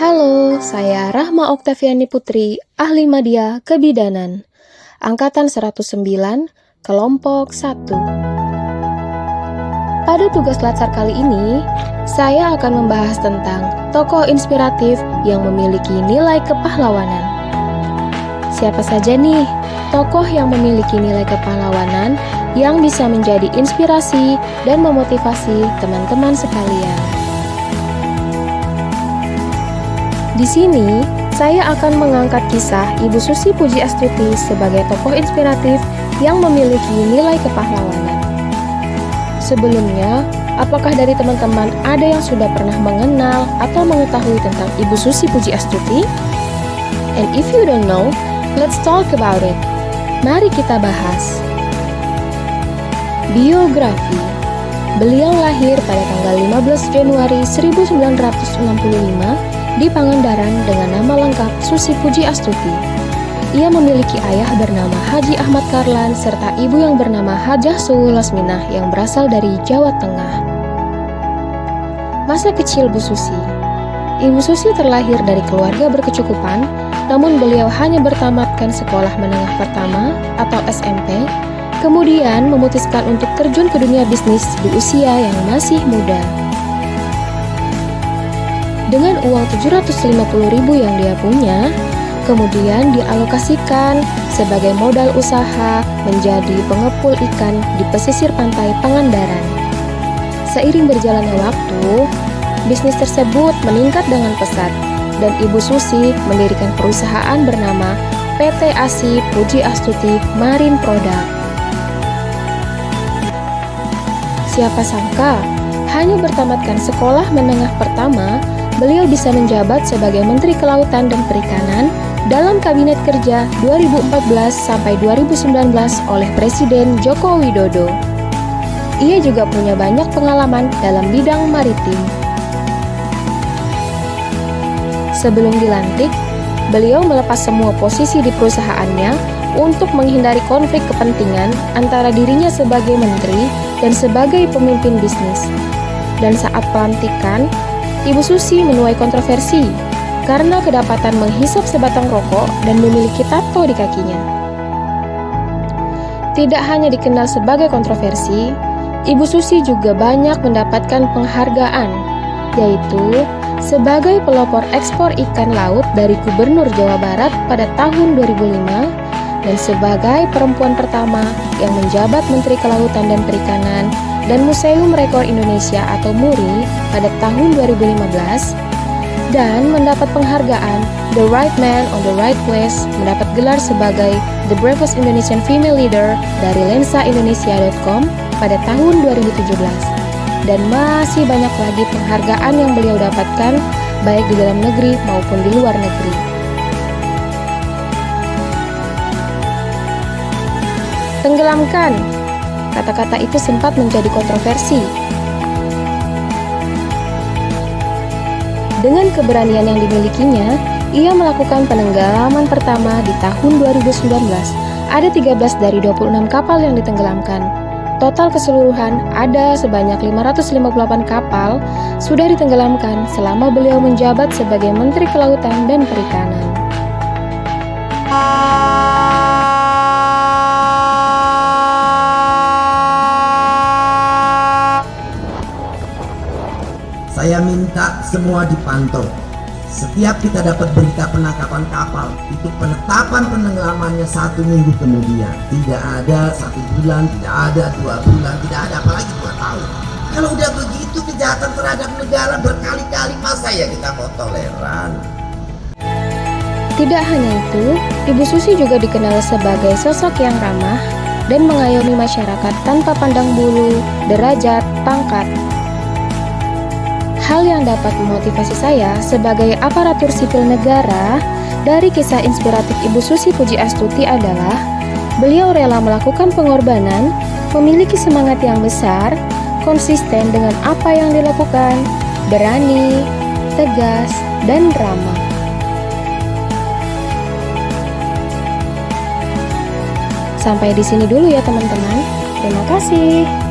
Halo, saya Rahma Oktaviani Putri, ahli media kebidanan. Angkatan 109, kelompok 1. Pada tugas latsar kali ini, saya akan membahas tentang tokoh inspiratif yang memiliki nilai kepahlawanan. Siapa saja nih tokoh yang memiliki nilai kepahlawanan yang bisa menjadi inspirasi dan memotivasi teman-teman sekalian? Di sini, saya akan mengangkat kisah Ibu Susi Pujiastuti sebagai tokoh inspiratif yang memiliki nilai kepahlawanan. Sebelumnya, apakah dari teman-teman ada yang sudah pernah mengenal atau mengetahui tentang Ibu Susi Pujiastuti? And if you don't know, let's talk about it. Mari kita bahas. Biografi. Beliau lahir pada tanggal 15 Januari 1965 di Pangandaran dengan nama lengkap Susi Pujiastuti. Ia memiliki ayah bernama Haji Ahmad Karlan serta ibu yang bernama Hajah Suwu Lasminah yang berasal dari Jawa Tengah. Masa kecil Bu Susi. Ibu Susi terlahir dari keluarga berkecukupan, namun beliau hanya bertamatkan sekolah menengah pertama atau SMP, kemudian memutuskan untuk terjun ke dunia bisnis di usia yang masih muda. Dengan uang 750.000 yang dia punya, kemudian dialokasikan sebagai modal usaha menjadi pengepul ikan di pesisir pantai Pangandaran. Seiring berjalannya waktu, bisnis tersebut meningkat dengan pesat dan Ibu Susi mendirikan perusahaan bernama PT ASI Pujiastuti Marine Product. Siapa sangka, hanya bertamatkan sekolah menengah pertama, beliau bisa menjabat sebagai Menteri Kelautan dan Perikanan dalam Kabinet Kerja 2014 sampai 2019 oleh Presiden Joko Widodo. Ia juga punya banyak pengalaman dalam bidang maritim. Sebelum dilantik, beliau melepas semua posisi di perusahaannya untuk menghindari konflik kepentingan antara dirinya sebagai menteri dan sebagai pemimpin bisnis. Dan saat pelantikan, Ibu Susi menuai kontroversi karena kedapatan menghisap sebatang rokok dan memiliki tato di kakinya. Tidak hanya dikenal sebagai kontroversi, Ibu Susi juga banyak mendapatkan penghargaan, yaitu sebagai pelopor ekspor ikan laut dari Gubernur Jawa Barat pada tahun 2005 dan sebagai perempuan pertama yang menjabat Menteri Kelautan dan Perikanan dan Museum Rekor Indonesia atau MURI pada tahun 2015 dan mendapat penghargaan The Right Man on the Right Place, mendapat gelar sebagai The Bravest Indonesian Female Leader dari lensaindonesia.com pada tahun 2017 dan masih banyak lagi penghargaan yang beliau dapatkan baik di dalam negeri maupun di luar negeri. Tenggelamkan. Kata-kata itu sempat menjadi kontroversi. Dengan keberanian yang dimilikinya, ia melakukan penenggelaman pertama di tahun 2019. Ada 13 dari 26 kapal yang ditenggelamkan. Total keseluruhan ada sebanyak 558 kapal sudah ditenggelamkan selama beliau menjabat sebagai Menteri Kelautan dan Perikanan. Saya minta semua dipantau. Setiap kita dapat berita penangkapan kapal, itu penetapan penenggelamannya 1 minggu kemudian. Tidak ada 1 bulan, tidak ada 2 bulan, tidak ada apalagi 2 tahun. Kalau udah begitu kejahatan terhadap negara berkali-kali, masa ya kita mau toleran? Tidak hanya itu, Ibu Susi juga dikenal sebagai sosok yang ramah dan mengayomi masyarakat tanpa pandang bulu, derajat, pangkat. Hal yang dapat memotivasi saya sebagai aparatur sipil negara dari kisah inspiratif Ibu Susi Pujiastuti adalah beliau rela melakukan pengorbanan, memiliki semangat yang besar, konsisten dengan apa yang dilakukan, berani, tegas, dan ramah. Sampai di sini dulu ya teman-teman. Terima kasih.